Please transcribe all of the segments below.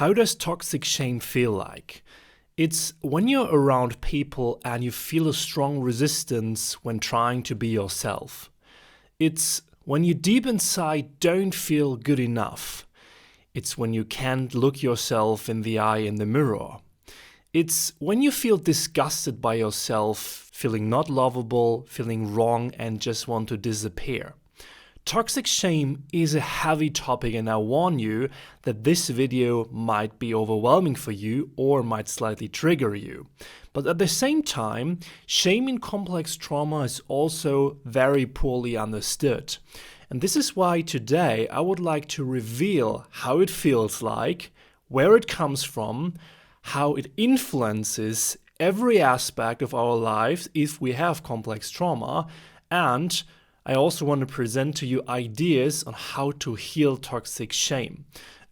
How does toxic shame feel like? It's when you're around people and you feel a strong resistance when trying to be yourself. It's when you deep inside don't feel good enough. It's when you can't look yourself in the eye in the mirror. It's when you feel disgusted by yourself, feeling not lovable, feeling wrong, and just want to disappear. Toxic shame is a heavy topic, and I warn you that this video might be overwhelming for you or might slightly trigger you. But at the same time, shame in complex trauma is also very poorly understood. And this is why today I would like to reveal how it feels like, where it comes from, how it influences every aspect of our lives if we have complex trauma, and I also want to present to you ideas on how to heal toxic shame.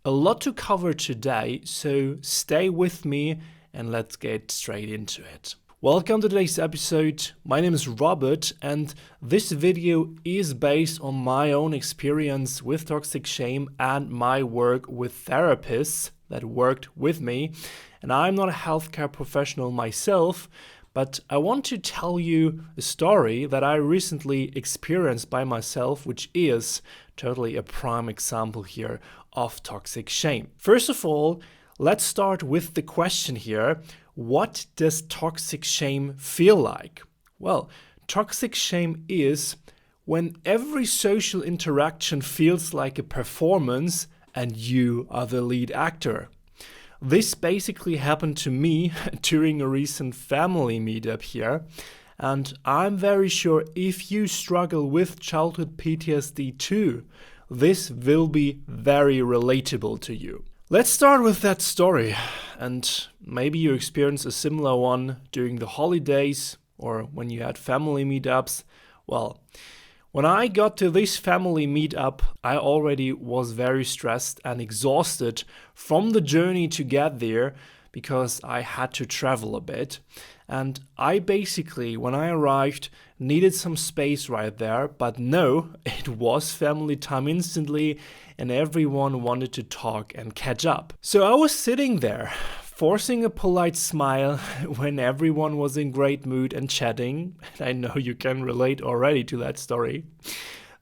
A lot to cover today, so stay with me and let's get straight into it. Welcome to today's episode. My name is Robert, and this video is based on my own experience with toxic shame and my work with therapists that worked with me. And I'm not a healthcare professional myself, but I want to tell you a story that I recently experienced by myself, which is totally a prime example here of toxic shame. First of all, let's start with the question here. What does toxic shame feel like? Well, toxic shame is when every social interaction feels like a performance and you are the lead actor. This basically happened to me during a recent family meetup here, and I'm very sure if you struggle with childhood PTSD too, this will be very relatable to you. Let's start with that story, and maybe you experienced a similar one during the holidays or when you had family meetups. Well, when I got to this family meetup, I already was very stressed and exhausted from the journey to get there because I had to travel a bit. And I basically, when I arrived, needed some space right there. But no, it was family time instantly and everyone wanted to talk and catch up. So I was sitting there, forcing a polite smile when everyone was in great mood and chatting. And I know you can relate already to that story.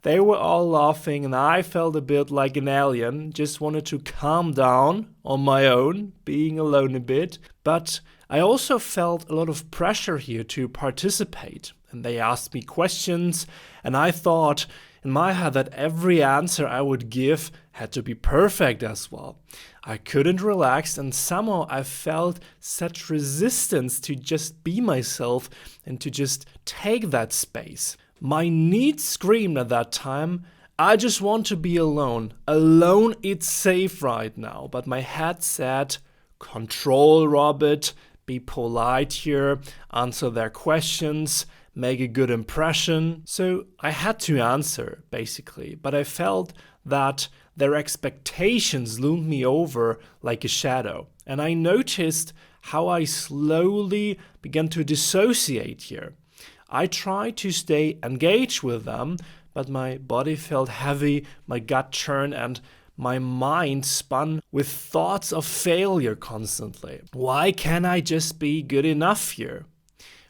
They were all laughing and I felt a bit like an alien, just wanted to calm down on my own, being alone a bit. But I also felt a lot of pressure here to participate. And they asked me questions and I thought in my head that every answer I would give had to be perfect as well. I couldn't relax and somehow I felt such resistance to just be myself and to just take that space. My needs screamed at that time, I just want to be alone. Alone, it's safe right now. But my head said, control, Robert, be polite here, answer their questions, make a good impression. So I had to answer, basically, but I felt that their expectations loomed me over like a shadow. And I noticed how I slowly began to dissociate here. I tried to stay engaged with them, but my body felt heavy, my gut churned, and my mind spun with thoughts of failure constantly. Why can't I just be good enough here?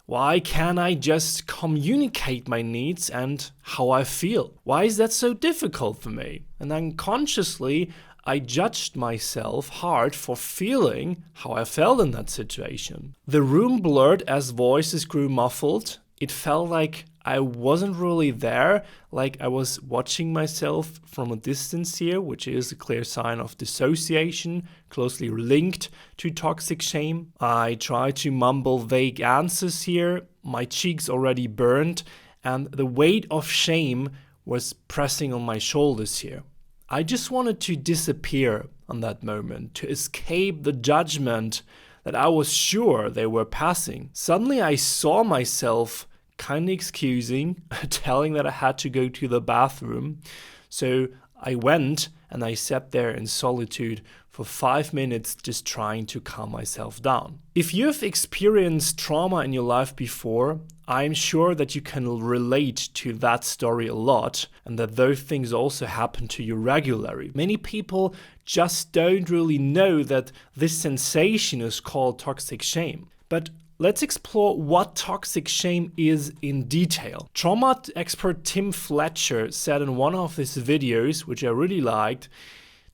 Why can't I just communicate my needs and how I feel? Why is that so difficult for me? And unconsciously, I judged myself hard for feeling how I felt in that situation. The room blurred as voices grew muffled. It felt like I wasn't really there, like I was watching myself from a distance here, which is a clear sign of dissociation, closely linked to toxic shame. I tried to mumble vague answers here, my cheeks already burned, and the weight of shame was pressing on my shoulders here. I just wanted to disappear on that moment, to escape the judgment that I was sure they were passing. Suddenly I saw myself kind of excusing, telling that I had to go to the bathroom. So I went and I sat there in solitude for 5 minutes just trying to calm myself down. If you've experienced trauma in your life before, I'm sure that you can relate to that story a lot and that those things also happen to you regularly. Many people just don't really know that this sensation is called toxic shame. But let's explore what toxic shame is in detail. Trauma expert Tim Fletcher said in one of his videos, which I really liked,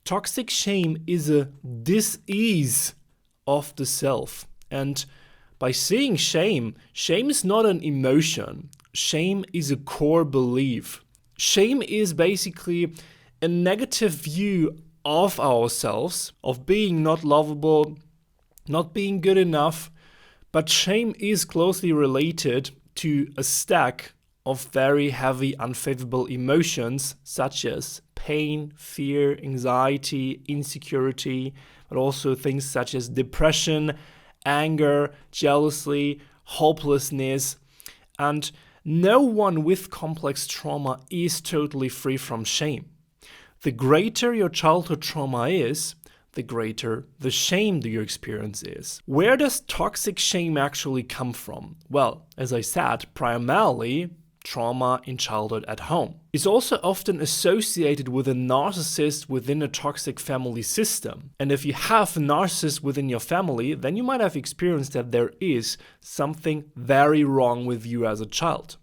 toxic shame is a dis-ease of the self. And by seeing shame, shame is not an emotion. Shame is a core belief. Shame is basically a negative view of ourselves, of being not lovable, not being good enough. But shame is closely related to a stack of very heavy unfavorable emotions such as pain, fear, anxiety, insecurity, but also things such as depression, anger, jealousy, hopelessness. And no one with complex trauma is totally free from shame. The greater your childhood trauma is, the greater the shame that you experience is. Where does toxic shame actually come from? Well, as I said, primarily trauma in childhood at home. It's also often associated with a narcissist within a toxic family system. And if you have a narcissist within your family, then you might have experienced that there is something very wrong with you as a child.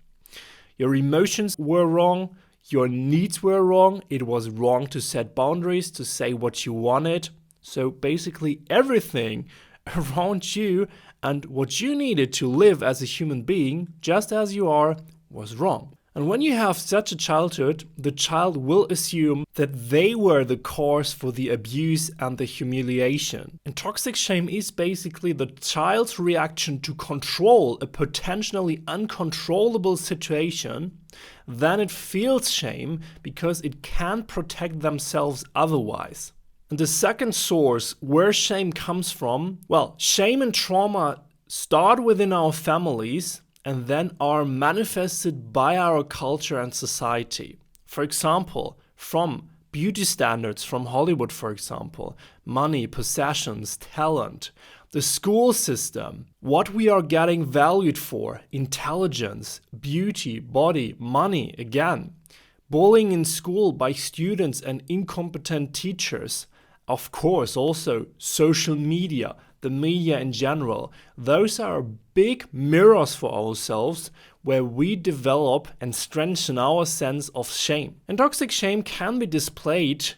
Your emotions were wrong, your needs were wrong, it was wrong to set boundaries, to say what you wanted. So basically everything around you and what you needed to live as a human being, just as you are, was wrong. And when you have such a childhood, the child will assume that they were the cause for the abuse and the humiliation. And toxic shame is basically the child's reaction to control a potentially uncontrollable situation. Then it feels shame because it can't protect themselves otherwise. And the second source where shame comes from, well, shame and trauma start within our families and then are manifested by our culture and society. For example, from beauty standards from Hollywood, for example, money, possessions, talent, the school system, what we are getting valued for, intelligence, beauty, body, money, again, bullying in school by students and incompetent teachers, of course also social media, the media in general. Those are big mirrors for ourselves where we develop and strengthen our sense of shame. And toxic shame can be displayed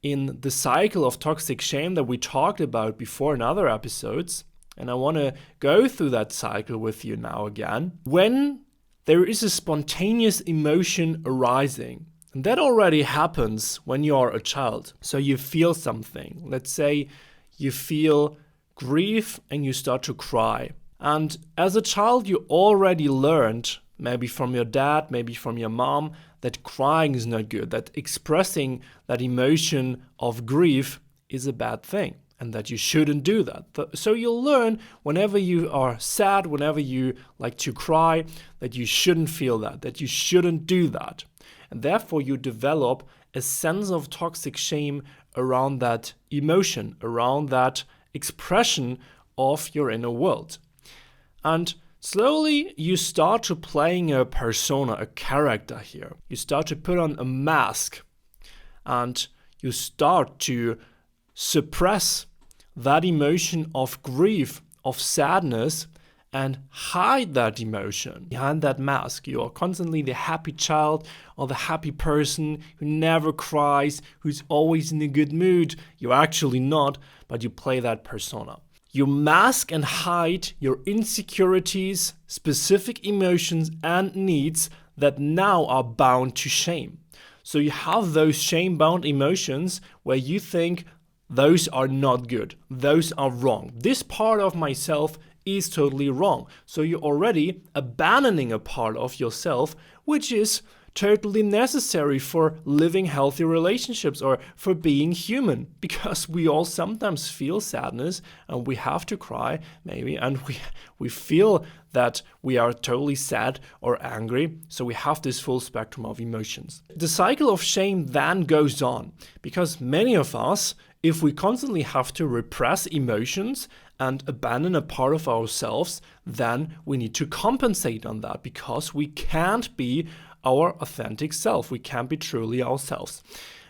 in the cycle of toxic shame that we talked about before in other episodes. And I want to go through that cycle with you now again. When there is a spontaneous emotion arising, and that already happens when you are a child. So you feel something. Let's say you feel grief and you start to cry. And as a child, you already learned, maybe from your dad, maybe from your mom, that crying is not good, that expressing that emotion of grief is a bad thing and that you shouldn't do that. So you'll learn whenever you are sad, whenever you like to cry, that you shouldn't feel that you shouldn't do that. And therefore you develop a sense of toxic shame around that emotion, around that expression of your inner world. And slowly you start to playing a persona, a character here. You start to put on a mask and you start to suppress that emotion of grief, of sadness, and hide that emotion behind that mask. You are constantly the happy child or the happy person who never cries, who's always in a good mood. You're actually not, but you play that persona. You mask and hide your insecurities, specific emotions, and needs that now are bound to shame. So you have those shame-bound emotions where you think those are not good, those are wrong. This part of myself is totally wrong. So you're already abandoning a part of yourself which is totally necessary for living healthy relationships or for being human, because we all sometimes feel sadness and we have to cry maybe, and we feel that we are totally sad or angry. So we have this full spectrum of emotions. The cycle of shame then goes on, because many of us, if we constantly have to repress emotions and abandon a part of ourselves, then we need to compensate on that, because we can't be our authentic self. We can't be truly ourselves.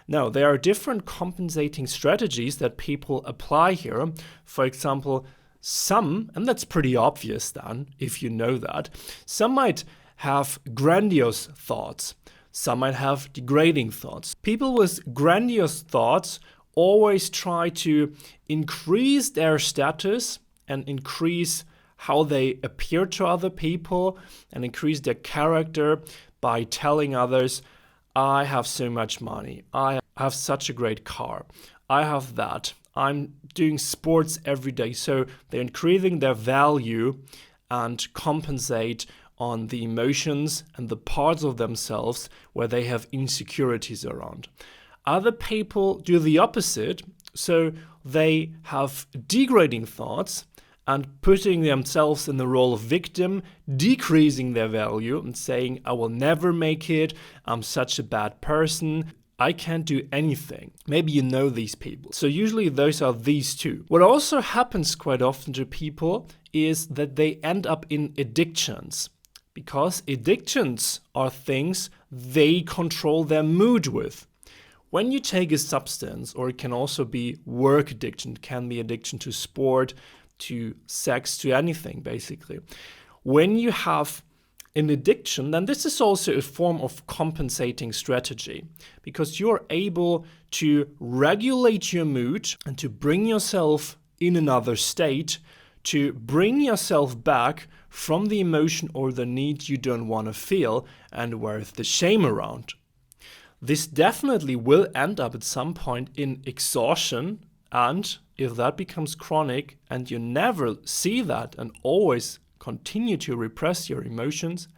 Now, there are different compensating strategies that people apply here. For example, some, and that's pretty obvious then, if you know that, some might have grandiose thoughts. Some might have degrading thoughts. People with grandiose thoughts always try to increase their status and increase how they appear to other people and increase their character by telling others, I have so much money, I have such a great car, I have that, I'm doing sports every day. So they're increasing their value and compensate on the emotions and the parts of themselves where they have insecurities around. Other people do the opposite, so they have degrading thoughts and putting themselves in the role of victim, decreasing their value and saying, I will never make it, I'm such a bad person, I can't do anything. Maybe you know these people. So usually those are these two. What also happens quite often to people is that they end up in addictions, because addictions are things they control their mood with. When you take a substance, or it can also be work addiction, it can be addiction to sport, to sex, to anything basically. When you have an addiction, then this is also a form of compensating strategy, because you're able to regulate your mood and to bring yourself in another state, to bring yourself back from the emotion or the need you don't want to feel and where's the shame around. This definitely will end up at some point in exhaustion, and if that becomes chronic and you never see that and always continue to repress your emotions,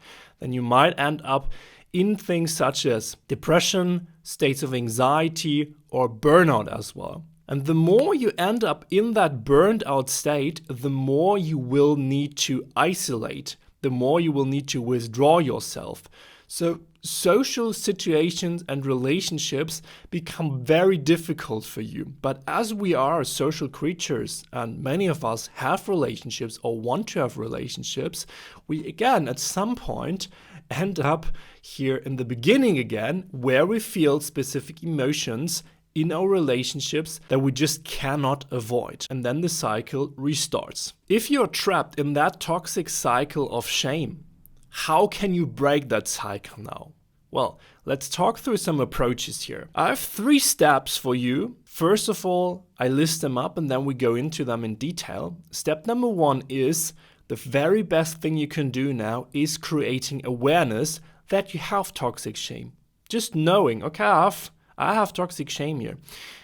then you might end up in things such as depression, states of anxiety, or burnout as well. And the more you end up in that burned out state, the more you will need to isolate, the more you will need to withdraw yourself. So social situations and relationships become very difficult for you. But as we are social creatures, and many of us have relationships or want to have relationships, we again at some point end up here in the beginning again, where we feel specific emotions in our relationships that we just cannot avoid. And then the cycle restarts. If you're trapped in that toxic cycle of shame, how can you break that cycle now? Well, let's talk through some approaches here. I have 3 steps for you. First of all, I list them up and then we go into them in detail. Step number 1 is the very best thing you can do now is creating awareness that you have toxic shame. Just knowing, okay, I have toxic shame here.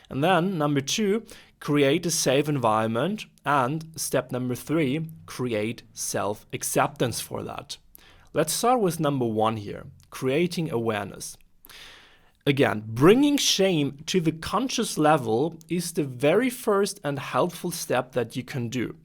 And then number 2, create a safe environment. And step number 3, create self-acceptance for that. Let's start with number 1 here, creating awareness. Again, bringing shame to the conscious level is the very first and helpful step that you can do.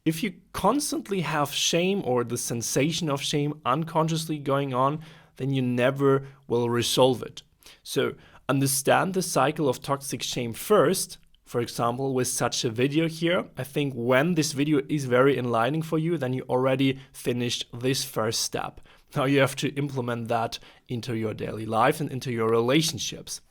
If you constantly have shame or the sensation of shame unconsciously going on, then you never will resolve it. So understand the cycle of toxic shame first. For example, with such a video here, I think when this video is very enlightening for you, then you already finished this first step. Now you have to implement that into your daily life and into your relationships.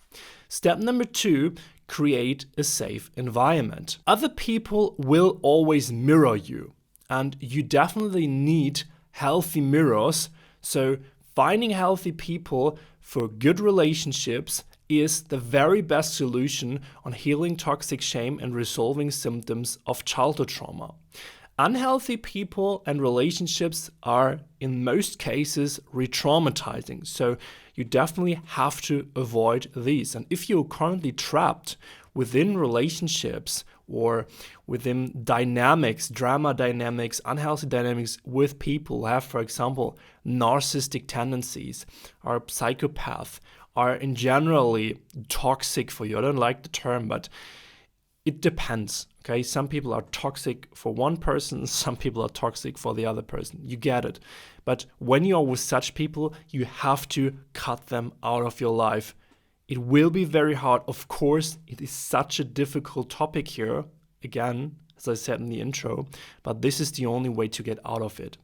Step number 2, create a safe environment. Other people will always mirror you, and you definitely need healthy mirrors. So finding healthy people for good relationships is the very best solution on healing toxic shame and resolving symptoms of childhood trauma. Unhealthy people and relationships are, in most cases, re-traumatizing. So you definitely have to avoid these. And if you're currently trapped within relationships or within dynamics, drama dynamics, unhealthy dynamics with people who have, for example, narcissistic tendencies, are psychopath, are in generally toxic for you. I don't like the term, but it depends. Okay, some people are toxic for one person, some people are toxic for the other person. You get it. But when you are with such people, you have to cut them out of your life. It will be very hard. Of course, it is such a difficult topic here. Again, as I said in the intro, but this is the only way to get out of it.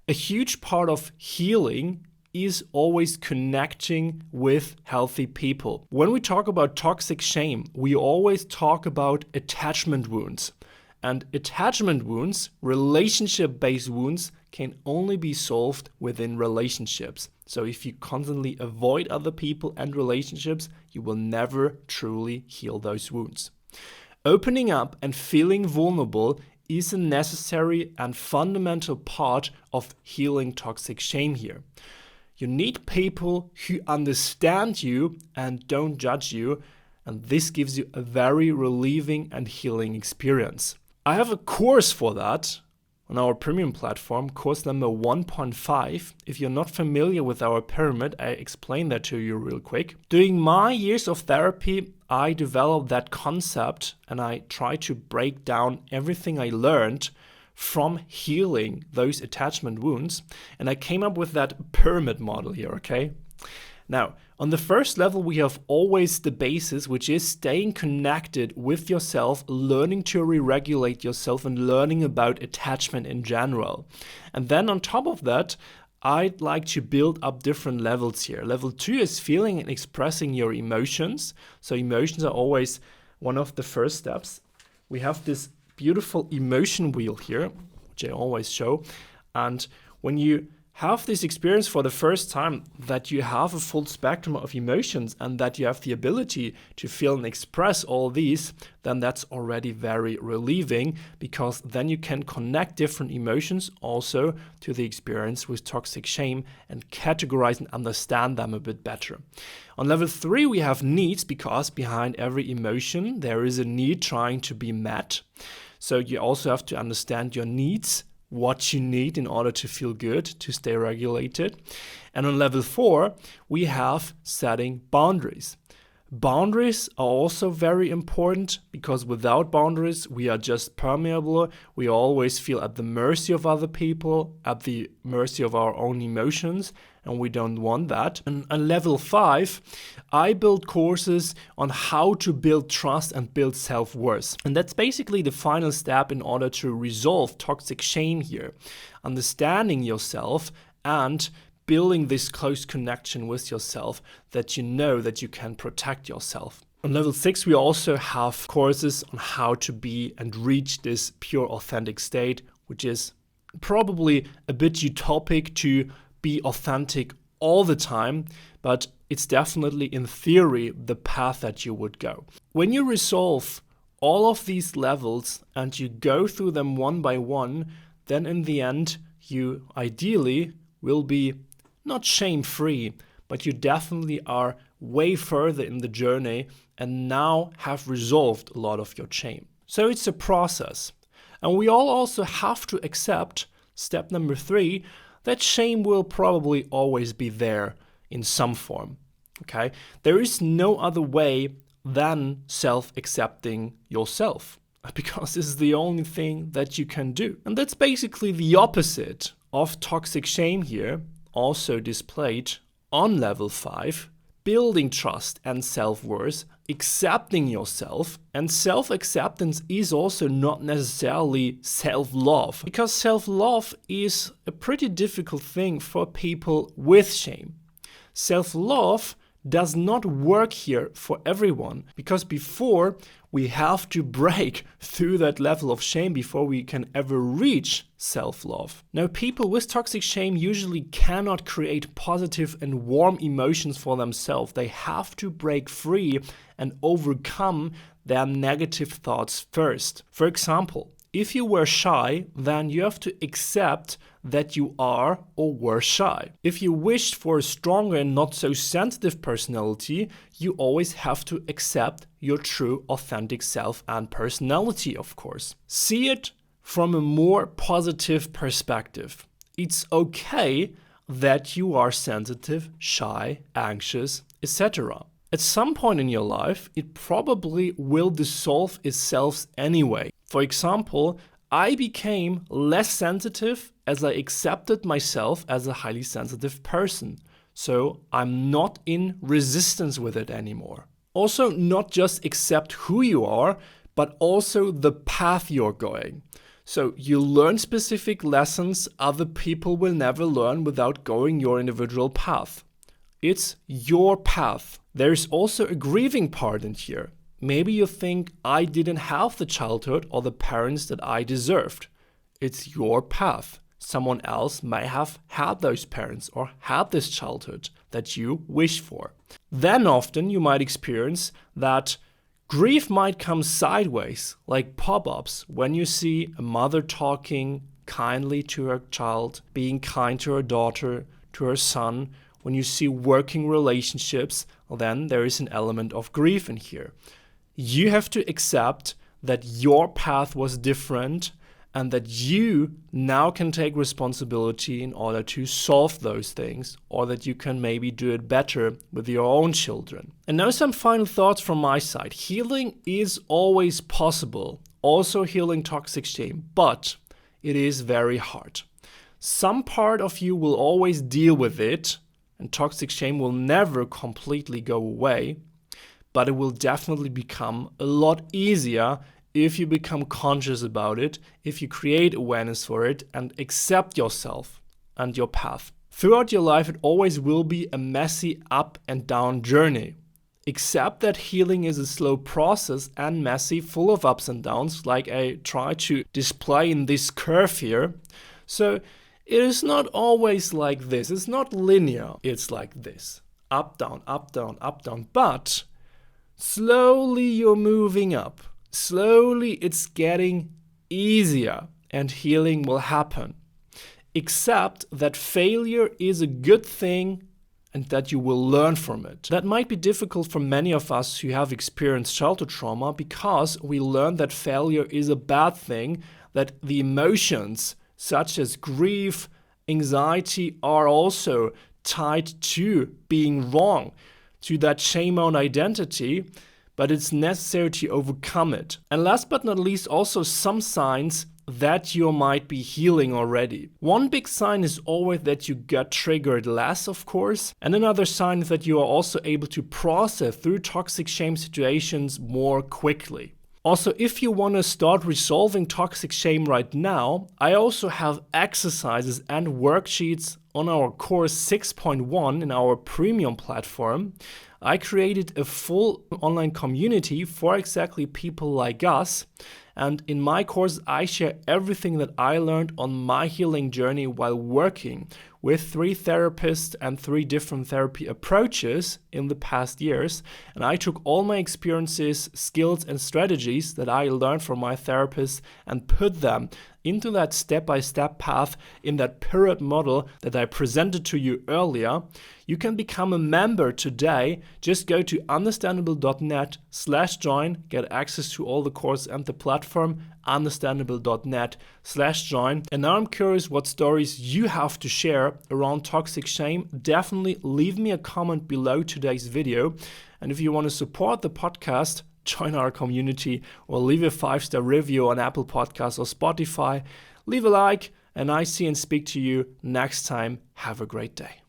A huge part of healing is always connecting with healthy people. When we talk about toxic shame, we always talk about attachment wounds. And attachment wounds, relationship-based wounds, can only be solved within relationships. So if you constantly avoid other people and relationships, you will never truly heal those wounds. Opening up and feeling vulnerable is a necessary and fundamental part of healing toxic shame here. You need people who understand you and don't judge you, and this gives you a very relieving and healing experience. I have a course for that on our premium platform, course number 1.5. If you're not familiar with our pyramid, I explain that to you real quick. During my years of therapy, I developed that concept and I try to break down everything I learned from healing those attachment wounds. And I came up with that pyramid model here, okay? Now, on the first level, we have always the basis, which is staying connected with yourself, learning to re-regulate yourself and learning about attachment in general. And then on top of that, I'd like to build up different levels here. Level 2 is feeling and expressing your emotions. So emotions are always one of the first steps. We have this beautiful emotion wheel here, which I always show. And when you have this experience for the first time, that you have a full spectrum of emotions and that you have the ability to feel and express all these, then that's already very relieving, because then you can connect different emotions also to the experience with toxic shame and categorize and understand them a bit better. On level 3, we have needs, because behind every emotion there is a need trying to be met. So you also have to understand your needs, what you need in order to feel good, to stay regulated. And on level 4, we have setting boundaries. Boundaries are also very important, because without boundaries, we are just permeable. We always feel at the mercy of other people, at the mercy of our own emotions, and we don't want that. And on level 5, I build courses on how to build trust and build self-worth. And that's basically the final step in order to resolve toxic shame here. Understanding yourself and building this close connection with yourself, that you know that you can protect yourself. On level 6, we also have courses on how to be and reach this pure authentic state, which is probably a bit utopic to be authentic all the time, but it's definitely in theory the path that you would go. When you resolve all of these levels and you go through them one by one, then in the end you ideally will be not shame-free, but you definitely are way further in the journey and now have resolved a lot of your shame. So it's a process. And we all also have to accept, step number 3, that shame will probably always be there in some form. Okay? There is no other way than self-accepting yourself, because this is the only thing that you can do. And that's basically the opposite of toxic shame here, also displayed on level 5, building trust and self-worth, accepting yourself. And self-acceptance is also not necessarily self-love, because self-love is a pretty difficult thing for people with shame. Self-love does not work here for everyone, because before we have to break through that level of shame before we can ever reach self-love. Now, people with toxic shame usually cannot create positive and warm emotions for themselves. They have to break free and overcome their negative thoughts first. For example, if you were shy, then you have to accept that you are or were shy. If you wished for a stronger and not so sensitive personality, you always have to accept your true, authentic self and personality, of course. See it from a more positive perspective. It's okay that you are sensitive, shy, anxious, etc. At some point in your life, it probably will dissolve itself anyway. For example, I became less sensitive as I accepted myself as a highly sensitive person. So I'm not in resistance with it anymore. Also, not just accept who you are, but also the path you're going. So you learn specific lessons other people will never learn without going your individual path. It's your path. There's also a grieving part in here. Maybe you think I didn't have the childhood or the parents that I deserved. It's your path. Someone else may have had those parents or had this childhood that you wish for. Then often you might experience that grief might come sideways, like pop-ups, when you see a mother talking kindly to her child, being kind to her daughter, to her son. When you see working relationships, then there is an element of grief in here. You have to accept that your path was different and that you now can take responsibility in order to solve those things, or that you can maybe do it better with your own children. And now some final thoughts from my side. Healing is always possible, also healing toxic shame, but it is very hard. Some part of you will always deal with it, and toxic shame will never completely go away, but it will definitely become a lot easier if you become conscious about it, if you create awareness for it and accept yourself and your path. Throughout your life, it always will be a messy up and down journey. Accept that healing is a slow process and messy, full of ups and downs, like I try to display in this curve here. So it is not always like this. It's not linear. It's like this. Up, down, up, down, up, down. But slowly you're moving up. Slowly it's getting easier and healing will happen. Accept that failure is a good thing and that you will learn from it. That might be difficult for many of us who have experienced childhood trauma because we learn that failure is a bad thing, that the emotions such as grief, anxiety are also tied to being wrong, to that shame on identity, but it's necessary to overcome it. And last but not least, also some signs that you might be healing already. One big sign is always that you get triggered less, of course. And another sign is that you are also able to process through toxic shame situations more quickly. Also, if you want to start resolving toxic shame right now, I also have exercises and worksheets on our course 6.1 in our premium platform. I created a full online community for exactly people like us. And in my course, I share everything that I learned on my healing journey while working with 3 therapists and 3 different therapy approaches in the past years. And I took all my experiences, skills, and strategies that I learned from my therapist and put them into that step-by-step path in that pyramid model that I presented to you earlier. You can become a member today. Just go to understandable.net/join, get access to all the course and the platform, understandable.net/join. And now I'm curious what stories you have to share around toxic shame. Definitely leave me a comment below today's video. And if you want to support the podcast, join our community or leave a 5-star review on Apple Podcasts or Spotify. Leave a like, and I see and speak to you next time. Have a great day.